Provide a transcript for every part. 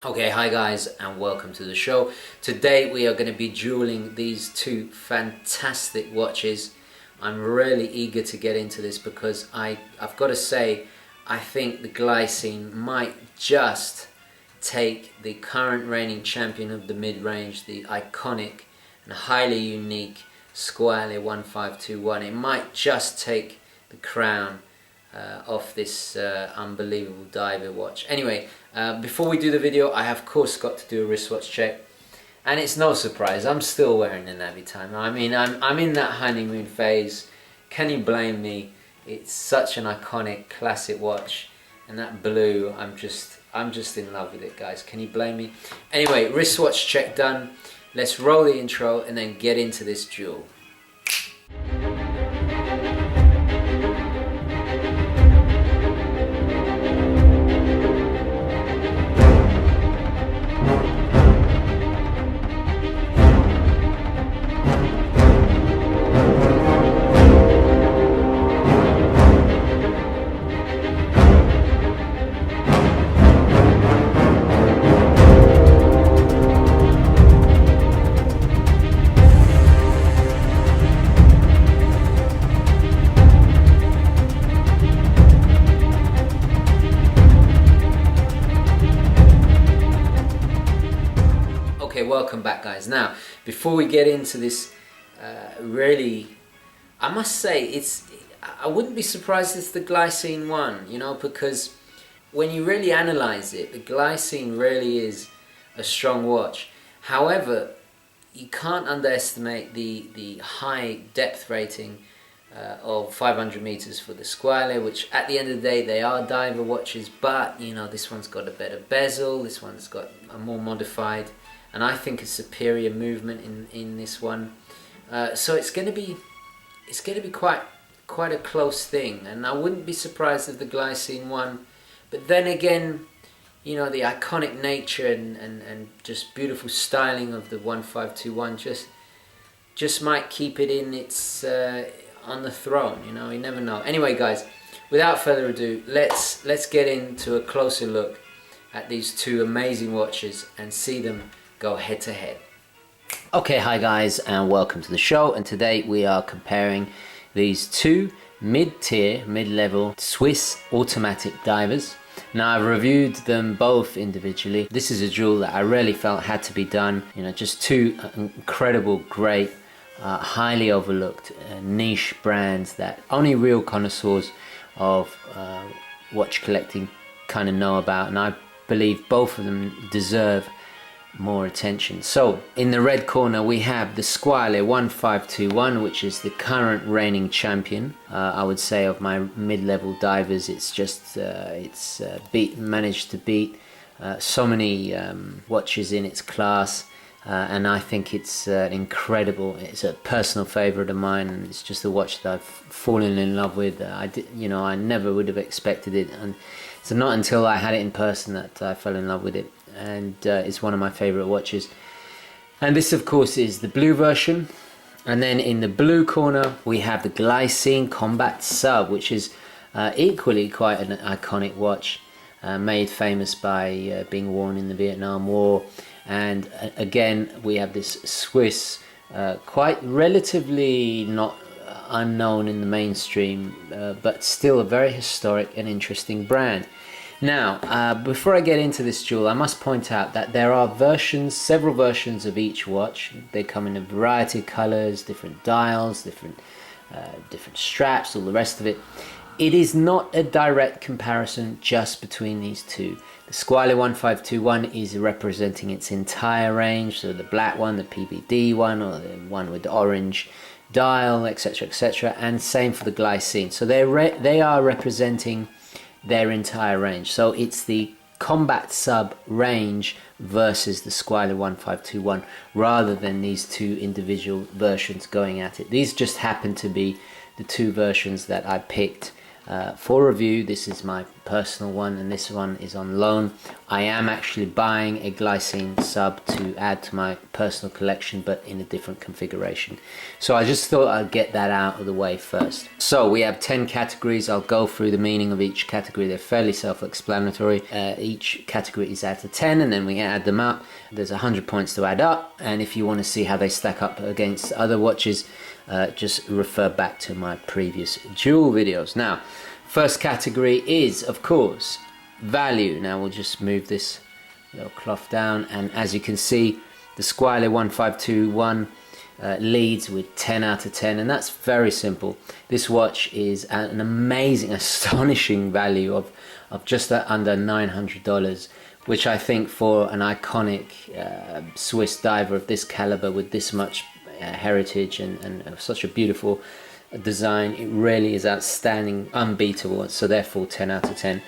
Okay, hi guys and welcome to the show. Today we are going to be dueling these two fantastic watches. I'm really eager to get into this because I've got to say I think the Glycine might just take the current reigning champion of the mid-range, the iconic and highly unique Squale 1521. It might just take the crown off this unbelievable diver watch. Anyway, before we do the video, I have of course got to do a wristwatch check, and it's no surprise I'm still wearing an every time. I mean, I'm in that honeymoon phase. Can you blame me? It's such an iconic classic watch, and that blue, I'm just in love with it, guys. Can you blame me? Anyway, wristwatch check done. Let's roll the intro and then get into this duel. Welcome back, guys. Now, before we get into this, really, I must say, I wouldn't be surprised if the Glycine won, you know, because when you really analyze it, the Glycine really is a strong watch. However, you can't underestimate the high depth rating of 500 meters for the Squale, which at the end of the day they are diver watches, but you know, this one's got a better bezel, this one's got a more modified, and I think a superior movement in this one. So it's going to be quite a close thing, and I wouldn't be surprised if the Glycine won. But then again, you know, the iconic nature and just beautiful styling of the 1521 just might keep it in its on the throne. You know, you never know. Anyway, guys, without further ado, let's get into a closer look at these two amazing watches and see them go head to head. Okay, hi guys and welcome to the show, and today we are comparing these two mid-tier, mid-level Swiss automatic divers. Now, I've reviewed them both individually. This is a duel that I really felt had to be done. You know, just two incredible, great, highly overlooked niche brands that only real connoisseurs of watch collecting kind of know about, and I believe both of them deserve more attention. So in the red corner we have the Squale 1521, which is the current reigning champion. I would say of my mid-level divers, it's just managed to beat so many watches in its class, and I think it's incredible. It's a personal favorite of mine, and it's just a watch that I've fallen in love with. I never would have expected it, and so not until I had it in person that I fell in love with it. And it's one of my favorite watches. And this of course is the blue version, and then in the blue corner we have the Glycine Combat Sub, which is equally quite an iconic watch, made famous by being worn in the Vietnam War. And again we have this Swiss, quite relatively not unknown in the mainstream, but still a very historic and interesting brand. Now, before I get into this duel, I must point out that there are several versions of each watch. They come in a variety of colors, different dials, different straps, all the rest of it. It is not a direct comparison just between these two. The Squale 1521 is representing its entire range, so the black one, the PVD one, or the one with the orange dial, etc., etc., and same for the Glycine. So they are representing their entire range. So it's the Combat Sub range versus the Squale 1521, rather than these two individual versions going at it. These just happen to be the two versions that I picked for review. This is my personal one, and this one is on loan. I am actually buying a Glycine Sub to add to my personal collection, but in a different configuration. So I just thought I'd get that out of the way first. So we have 10 categories. I'll go through the meaning of each category. They're fairly self-explanatory. Each category is out of 10, and then we add them up. There's 100 points to add up, and if you want to see how they stack up against other watches, just refer back to my previous Duel videos. Now, first category is, of course, value. Now we'll just move this little cloth down, and as you can see, the Squale 1521 leads with 10 out of 10, and that's very simple. This watch is an amazing, astonishing value of just under $900, which I think for an iconic Swiss diver of this caliber with this much heritage and such a beautiful design, it really is outstanding, unbeatable. So therefore 10 out of 10.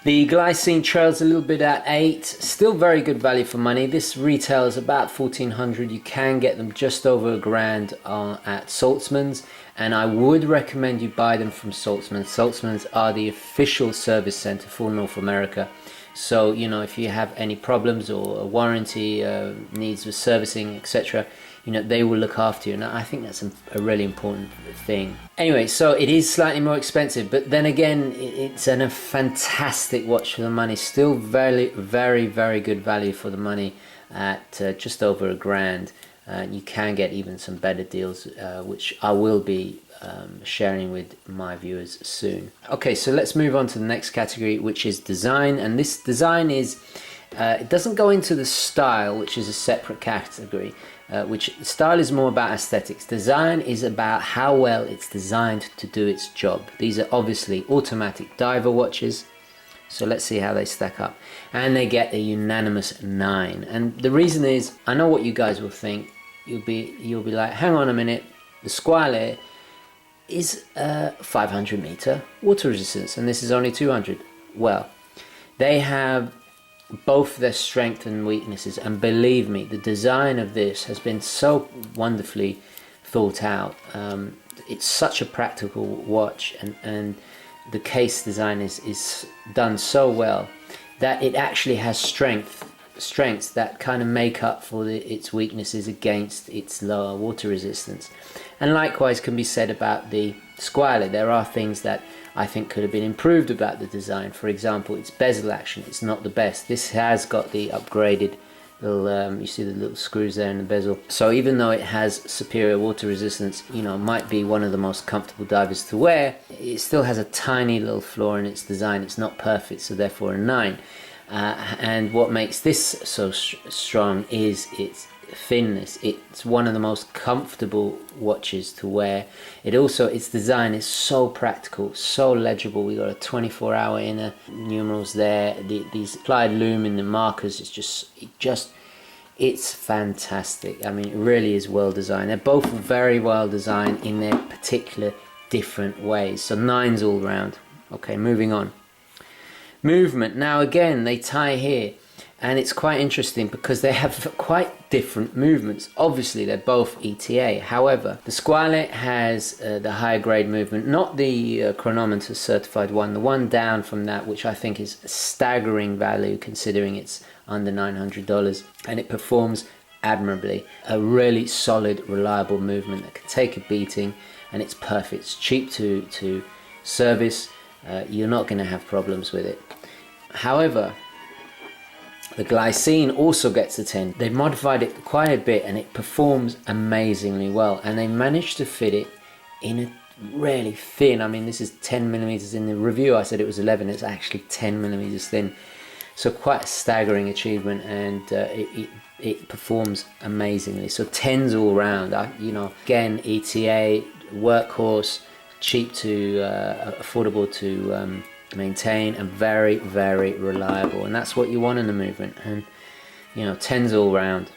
The Glycine trails a little bit at 8, still very good value for money. This retails about $1,400. You can get them just over $1,000 at Saltzman's, and I would recommend you buy them from Saltzman's. Saltzman's are the official service center for North America. So, you know, if you have any problems or a warranty needs with servicing, etc., you know, they will look after you, and I think that's a really important thing. Anyway, so it is slightly more expensive, but then again, it's a fantastic watch for the money. Still very, very, very good value for the money at just over $1,000. You can get even some better deals, which I will be sharing with my viewers soon. Okay, so let's move on to the next category, which is design. And this design is, it doesn't go into the style, which is a separate category, which style is more about aesthetics. Design is about how well it's designed to do its job. These are obviously automatic diver watches, so let's see how they stack up. And they get a unanimous 9. And the reason is, I know what you guys will think. You'll be like, hang on a minute, the Squale is 500 meter water resistance and this is only 200. Well, they have both their strengths and weaknesses, and believe me, the design of this has been so wonderfully thought out. It's such a practical watch, and the case design is done so well that it actually has strengths that kind of make up for its weaknesses against its lower water resistance. And likewise can be said about the Squale. There are things that I think could have been improved about the design. For example, its bezel action, it's not the best. This has got the upgraded little, you see the little screws there in the bezel. So even though it has superior water resistance, you know, might be one of the most comfortable divers to wear, it still has a tiny little flaw in its design. It's not perfect, so therefore a 9. And what makes this so strong is its thinness. It's one of the most comfortable watches to wear. Its design is so practical, so legible. We got a 24-hour inner numerals there. These applied lume in the markers, it's fantastic. I mean, it really is well designed. They're both very well designed in their particular different ways. So 9s all round. Okay, moving on. Movement. Now again, they tie here. And it's quite interesting because they have quite different movements. Obviously, they're both ETA. However, the Squale has the higher grade movement, not the chronometer certified one, the one down from that, which I think is a staggering value considering it's under $900, and it performs admirably. A really solid, reliable movement that can take a beating, and it's perfect. It's cheap to service. You're not going to have problems with it. However, the Glycine also gets a 10. They've modified it quite a bit and it performs amazingly well, and they managed to fit it in a really thin, I mean this is 10 millimeters. In the review I said it was 11, it's actually 10 millimeters thin, so quite a staggering achievement, and it performs amazingly. So 10s all round. You know, again, ETA, workhorse, cheap to affordable to maintain, and very, very reliable, and that's what you want in the movement. And you know, 10s all round.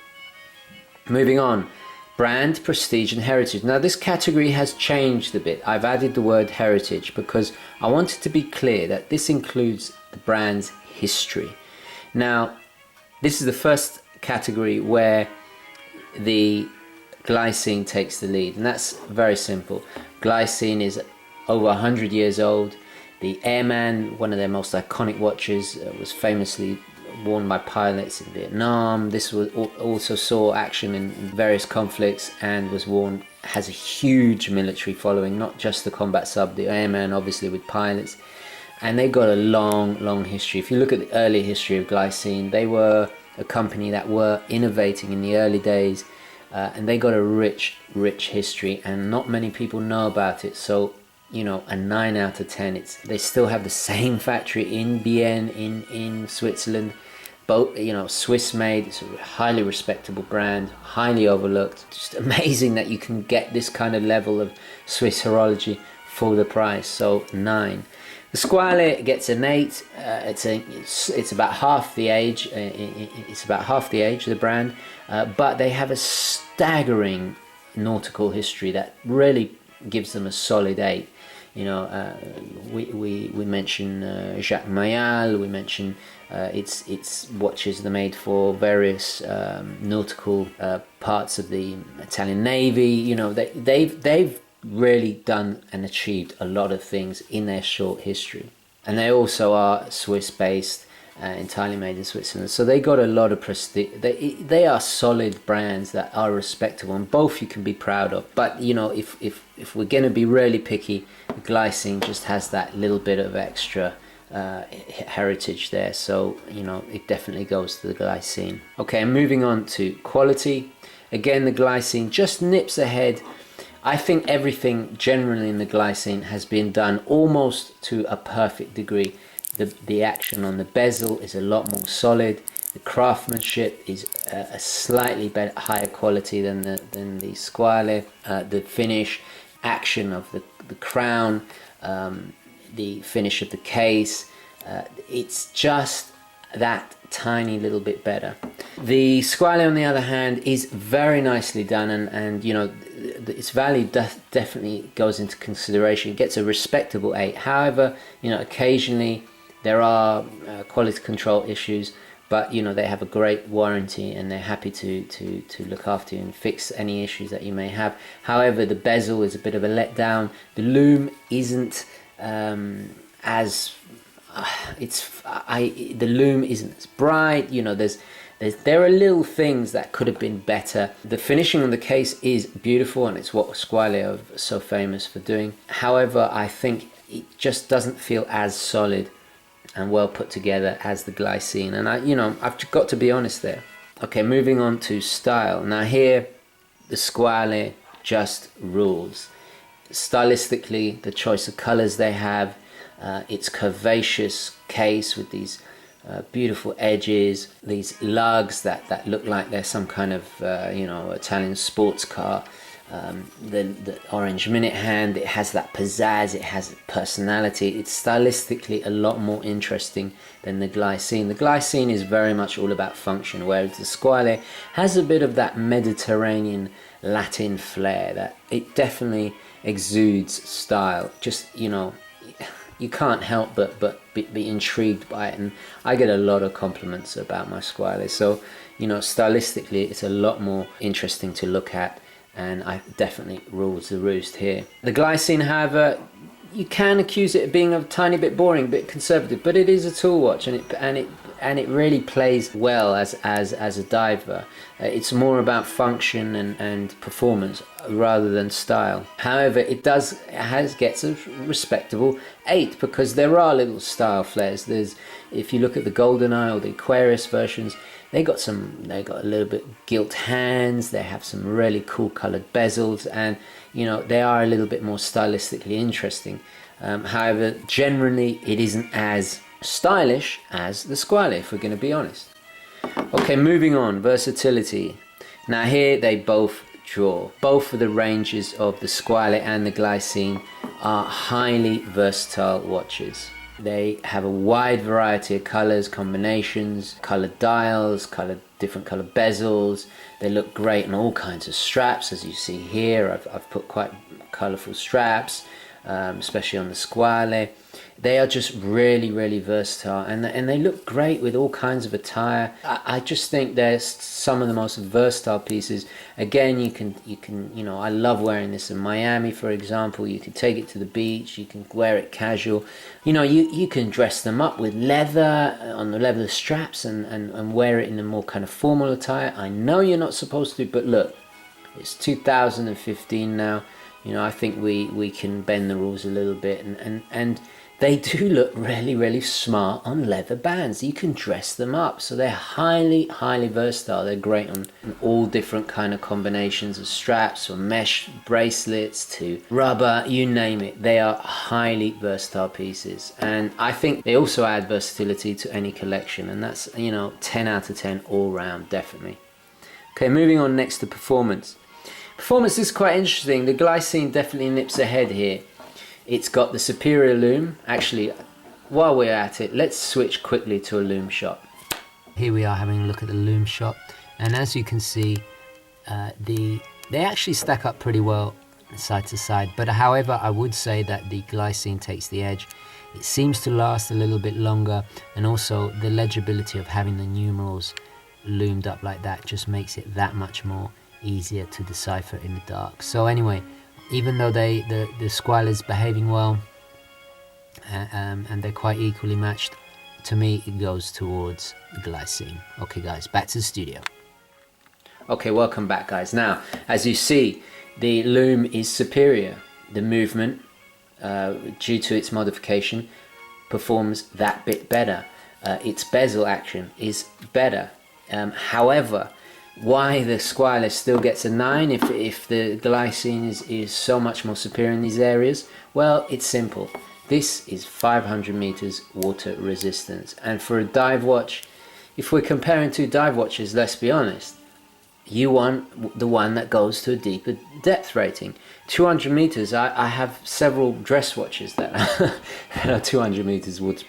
Moving on, brand, prestige and heritage. Now this category has changed a bit. I've added the word heritage because I wanted to be clear that this includes the brand's history. Now this is the first category where the Glycine takes the lead, and that's very simple. Glycine is over 100 years old. The Airman, one of their most iconic watches, was famously worn by pilots in Vietnam. This was also saw action in various conflicts and was worn, has a huge military following, not just the Combat Sub, the Airman obviously with pilots. And they got a long history. If you look at the early history of Glycine, they were a company that were innovating in the early days, and they got a rich history, and not many people know about it. So, you know, a 9 out of 10. They still have the same factory in Bienne in Switzerland. Both, you know, Swiss made. It's a highly respectable brand, highly overlooked. Just amazing that you can get this kind of level of Swiss horology for the price. So 9. The Squale gets an 8. It's about half the age. It's about half the age of the brand, but they have a staggering nautical history that really gives them a solid 8. You know, we mention Jacques Mayal. We mention its watches are made for various nautical parts of the Italian Navy. You know, they've really done and achieved a lot of things in their short history, and they also are Swiss based, entirely made in Switzerland, so they got a lot of prestige. They are solid brands that are respectable, and both you can be proud of. But you know, if we're going to be really picky, Glycine just has that little bit of extra heritage there, so you know, it definitely goes to the Glycine. Okay, and moving on to quality, again the Glycine just nips ahead. I think everything generally in the Glycine has been done almost to a perfect degree. The action on the bezel is a lot more solid. The craftsmanship is a slightly better, higher quality than the Squale. The finish, action of the crown, the finish of the case, it's just that tiny little bit better. The Squale, on the other hand, is very nicely done, and you know, its value definitely goes into consideration. It gets a respectable 8. However, you know, occasionally there are quality control issues, but you know, they have a great warranty and they're happy to look after you and fix any issues that you may have. However, the bezel is a bit of a letdown. The lume isn't as the lume isn't as bright. You know, there are little things that could have been better. The finishing on the case is beautiful, and it's what Squale are so famous for doing. However, I think it just doesn't feel as solid and well put together as the Glycine, and I've got to be honest there. Okay, moving on to style. Now here, the Squale just rules. Stylistically, the choice of colors they have, its curvaceous case with these beautiful edges, these lugs that look like they're some kind of Italian sports car. The orange minute hand, it has that pizzazz, it has personality. It's stylistically a lot more interesting than the Glycine. The Glycine is very much all about function, whereas the Squale has a bit of that Mediterranean Latin flair that it definitely exudes style. Just, you know, you can't help but be intrigued by it, and I get a lot of compliments about my Squale. So, you know, stylistically it's a lot more interesting to look at, and I definitely rules the roost here. The Glycine, however, you can accuse it of being a tiny bit boring, a bit conservative, but it is a tool watch, and it really plays well as a diver. It's more about function and performance rather than style. However, it gets a respectable 8 because there are little style flares. If you look at the GoldenEye or the Aquarius versions, they got a little bit gilt hands. They have some really cool colored bezels, and you know, they are a little bit more stylistically interesting. However, generally it isn't as stylish as the Squale, if we're going to be honest. Okay, moving on, versatility. Now here they both draw. Both of the ranges of the Squale and the Glycine are highly versatile watches. They have a wide variety of colors, combinations, colored dials, different colored bezels. They look great on all kinds of straps, as you see here. I've put quite colorful straps, especially on the Squale. They are just really, really versatile, and they look great with all kinds of attire. I just think they're some of the most versatile pieces. Again, you can, you know, I love wearing this in Miami, for example. You can take it to the beach, you can wear it casual. You know, you can dress them up with leather, on the leather straps, and wear it in a more kind of formal attire. I know you're not supposed to, but look, it's 2015 now. You know, I think we can bend the rules a little bit, and they do look really, really smart on leather bands. You can dress them up, so they're highly, highly versatile. They're great on all different kind of combinations of straps, from mesh bracelets to rubber, you name it. They are highly versatile pieces, and I think they also add versatility to any collection, and that's, you know, 10 out of 10 all round, definitely. Okay, moving on next to performance. Performance is quite interesting. The Glycine definitely nips ahead here. It's got the superior loom. Actually, while we're at it, let's switch quickly to a loom shot. Here we are having a look at the loom shot, and as you can see, they actually stack up pretty well side to side. But however, I would say that the Glycine takes the edge. It seems to last a little bit longer, and also the legibility of having the numerals loomed up like that just makes it that much more easier to decipher in the dark. So anyway, even though the Squale is behaving well, and they're quite equally matched, to me it goes towards Glycine. Okay guys, back to the studio. Okay, welcome back guys. Now, as you see, the loom is superior. The movement, due to its modification, performs that bit better. Its bezel action is better. However, why the Squale still gets a 9 if the Glycine is so much more superior in these areas? Well, it's simple. This is 500 meters water resistance, and for a dive watch, if we're comparing two dive watches, let's be honest, you want the one that goes to a deeper depth rating. 200 meters, I have several dress watches that are 200 meters water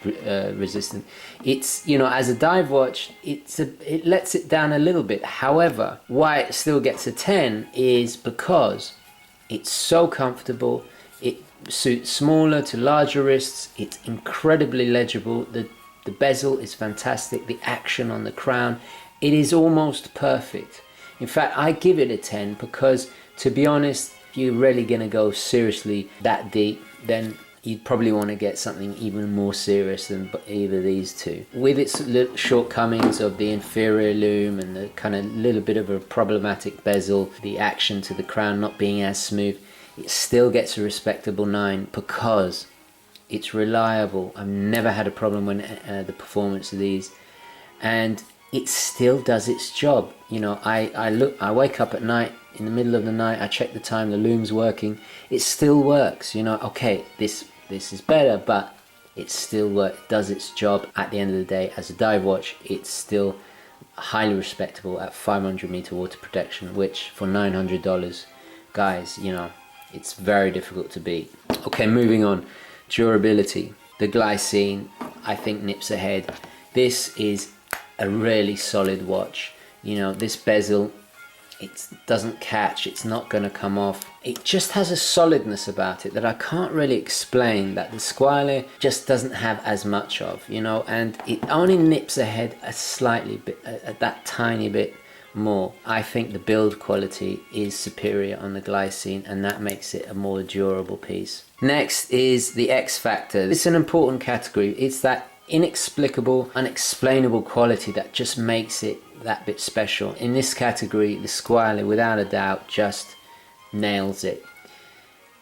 resistant. It's, you know, as a dive watch, it lets it down a little bit. However, why it still gets a 10 is because it's so comfortable. It suits smaller to larger wrists. It's incredibly legible. The bezel is fantastic. The action on the crown, it is almost perfect. In fact, I give it a 10 because, to be honest, if you're really going to go seriously that deep, then you'd probably want to get something even more serious than either of these two. With its shortcomings of the inferior loom and the kind of little bit of a problematic bezel, the action to the crown not being as smooth, it still gets a respectable 9 because it's reliable. I've never had a problem when the performance of these, and it still does its job. You know, I wake up at night, in the middle of the night, I check the time, the loom's working, it still works. You know, okay, this is better, but it still works, it does its job. At the end of the day, as a dive watch, it's still highly respectable at 500 meter water protection, which for $900, guys, you know, it's very difficult to beat. Okay, moving on. Durability. The Glycine, I think, nips ahead. This is a really solid watch. You know, this bezel, it doesn't catch, it's not going to come off. It just has a solidness about it that I can't really explain, that the Squale just doesn't have as much of, you know, and it only nips ahead a slightly bit, that tiny bit more. I think the build quality is superior on the Glycine, and that makes it a more durable piece. Next is the X factor. It's an important category. It's that inexplicable, unexplainable quality that just makes it that bit special. In this category, the Squale, without a doubt, just nails it.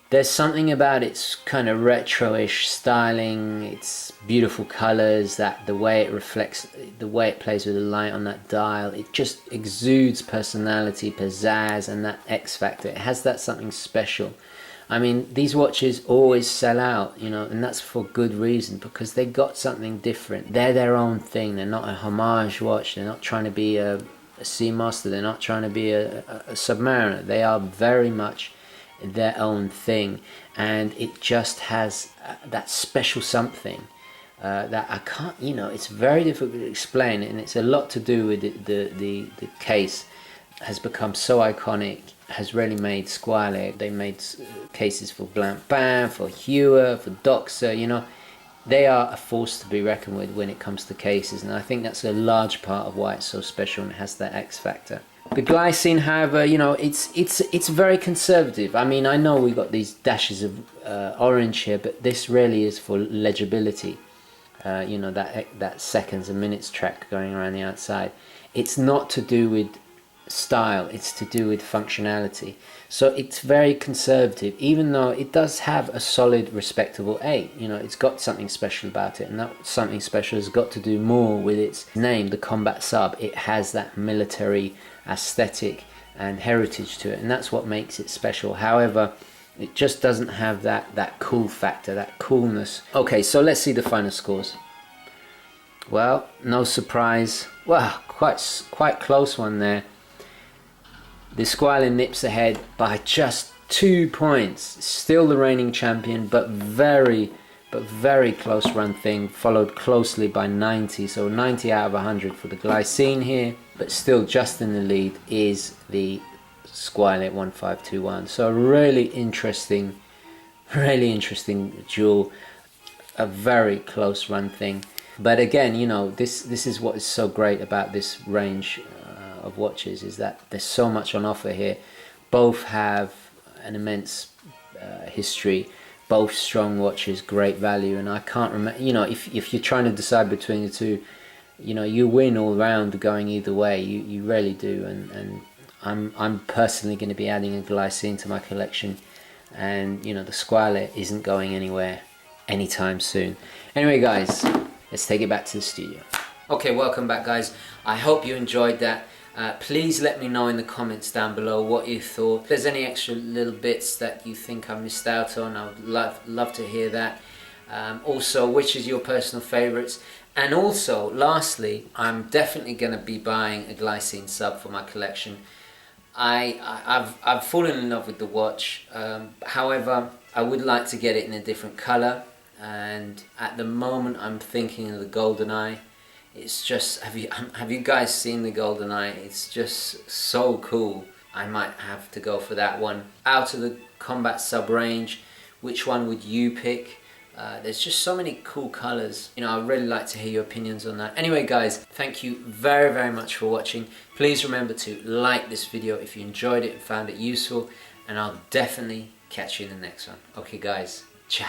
There's something about its kind of retro-ish styling, its beautiful colors, that the way it reflects, the way it plays with the light on that dial, it just exudes personality, pizzazz, and that X factor. It has that something special. I mean, these watches always sell out, you know, and that's for good reason, because they got something different. They're their own thing. They're not a homage watch. They're not trying to be a Seamaster. They're not trying to be a Submariner. They are very much their own thing, and it just has that special something that I can't, you know, it's very difficult to explain, and it's a lot to do with the case has become so iconic, has really made Squale. They made cases for Blancpain, for Heuer, for Doxa, you know. they are a force to be reckoned with when it comes to cases, and I think that's a large part of why it's so special and it has that X factor. The Glycine, however, you know, it's very conservative. I mean, I know we got these dashes of orange here, but this really is for legibility. You know, that seconds and minutes track going around the outside. It's not to do with style, it's to do with functionality. So it's very conservative, even though it does have a solid, respectable 8. You know, it's got something special about it, and that something special has got to do more with its name, the Combat Sub. It has that military aesthetic and heritage to it, and that's what makes it special. However, it just doesn't have that cool factor, that coolness. Okay, so let's see the final scores. Well, no surprise. Well, quite close one there. The Squale nips ahead by just 2 points. Still the reigning champion, but very close run thing, followed closely by 90. So 90 out of 100 for the Glycine here, but still just in the lead is the Squale at 1521. So really interesting duel. A very close run thing. But again, you know, this is what is so great about this range of watches, is that there's so much on offer here. Both have an immense history, both strong watches, great value, and I can't remember, you know, if you're trying to decide between the two, you know, you win all round going either way. You really do, and I'm personally going to be adding a Glycine to my collection, and you know, the Squale isn't going anywhere anytime soon. Anyway guys, let's take it back to the studio. Okay, welcome back guys. I hope you enjoyed that. Please let me know in the comments down below what you thought. If there's any extra little bits that you think I missed out on, I would love to hear that. Also, which is your personal favourites? And also, lastly, I'm definitely going to be buying a Glycine sub for my collection. I've fallen in love with the watch. However, I would like to get it in a different colour. And at the moment, I'm thinking of the GoldenEye. It's just, have you guys seen the GoldenEye? It's just so cool. I might have to go for that one. Out of the Combat Sub range, which one would you pick? There's just so many cool colours. You know, I'd really like to hear your opinions on that. Anyway guys, thank you very much for watching. Please remember to like this video if you enjoyed it and found it useful, and I'll definitely catch you in the next one. Okay guys, ciao.